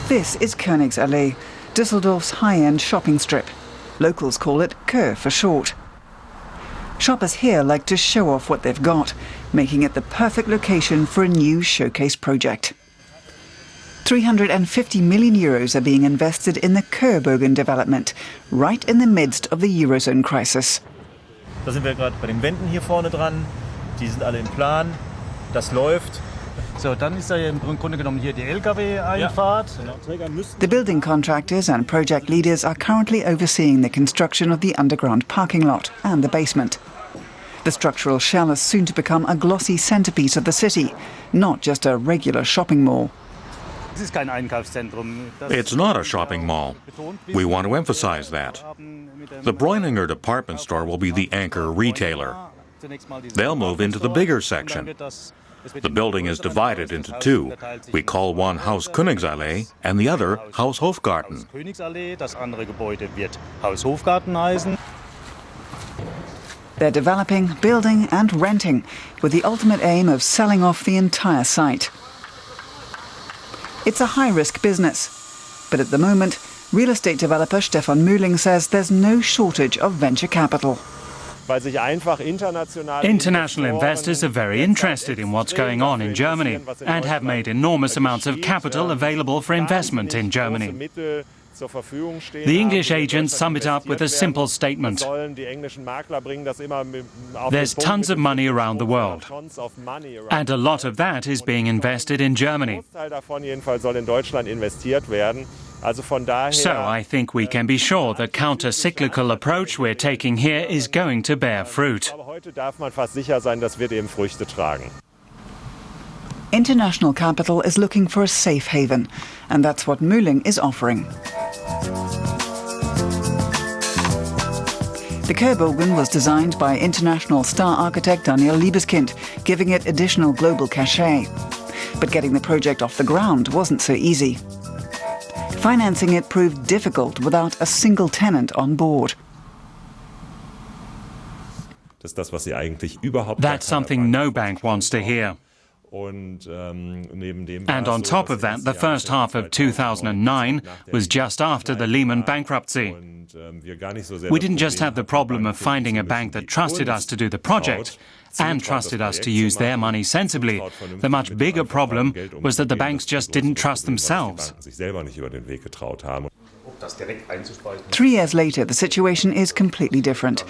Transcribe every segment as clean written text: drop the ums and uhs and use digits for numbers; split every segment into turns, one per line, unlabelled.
This is Königsallee, Düsseldorf's high-end shopping strip. Locals call it Kö for short. Shoppers here like to show off what they've got, making it the perfect location for a new showcase project. 350 million euros are being invested in the Kö-Bogen development, right in the midst of the Eurozone crisis.
Da sind wir gerade bei den Wänden hier vorne dran. Die sind alle im Plan. Das läuft. So, dann ist da im Grunde genommen hier die LKW-Einfahrt.
The building contractors and project leaders are currently overseeing the construction of the underground parking lot and the basement. The structural shell is soon to become a glossy centerpiece of the city, not just a regular shopping mall.
It's not a shopping mall. We want to emphasize that. The Bräuninger department store will be the anchor retailer. They'll move into the bigger section. The building is divided into two. We call one Haus Königsallee and the other Haus Hofgarten.
They're developing, building and renting, with the ultimate aim of selling off the entire site. It's a high-risk business, but at the moment, real estate developer Stefan Mühling says there's no shortage of venture capital.
International investors are very interested in what's going on in Germany and have made enormous amounts of capital available for investment in Germany. The English agents sum it up with a simple statement. There's tons of money around the world, and a lot of that is being invested in Germany. So I think we can be sure the counter-cyclical approach we're taking here is going to bear fruit.
International capital is looking for a safe haven, and that's what Mühling is offering. The Kö-Bogen was designed by international star architect Daniel Libeskind, giving it additional global cachet. But getting the project off the ground wasn't so easy. Financing it proved difficult without a single tenant on board.
That's something no bank wants to hear. And on top of that, the first half of 2009 was just after the Lehman bankruptcy. We didn't just have the problem of finding a bank that trusted us to do the project and trusted us to use their money sensibly. The much bigger problem was that the banks just didn't trust themselves.
3 years later, the situation is completely different.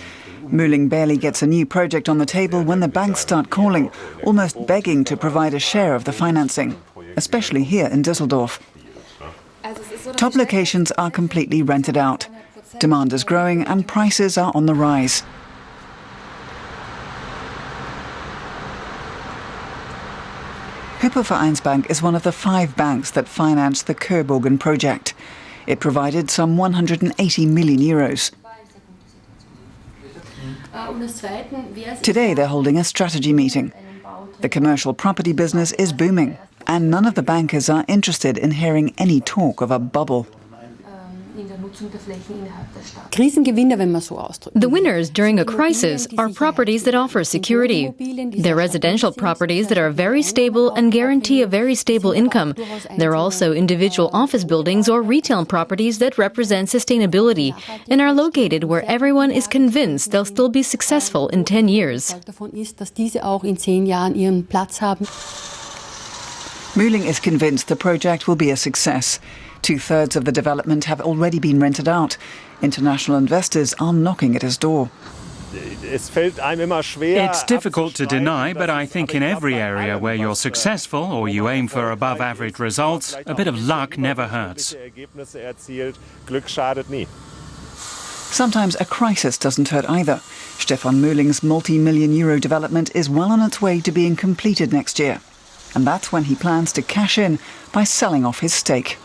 Mühling barely gets a new project on the table when the banks start calling, almost begging to provide a share of the financing, especially here in Düsseldorf. Top locations are completely rented out. Demand is growing and prices are on the rise. Hypovereinsbank is one of the 5 banks that financed the Kö-Bogen project. It provided some 180 million euros. Today they're holding a strategy meeting. The commercial property business is booming, and none of the bankers are interested in hearing any talk of a bubble.
The winners during a crisis are properties that offer security. They're residential properties that are very stable and guarantee a very stable income. They're also individual office buildings or retail properties that represent sustainability and are located where everyone is convinced they'll still be successful in 10 years.
Mühling is convinced the project will be a success. 2/3 of the development have already been rented out. International investors are knocking at his door.
It's difficult to deny, but I think in every area where you're successful or you aim for above-average results, a bit of luck never hurts.
Sometimes a crisis doesn't hurt either. Stefan Mühling's multi-million euro development is well on its way to being completed next year. And that's when he plans to cash in by selling off his stake.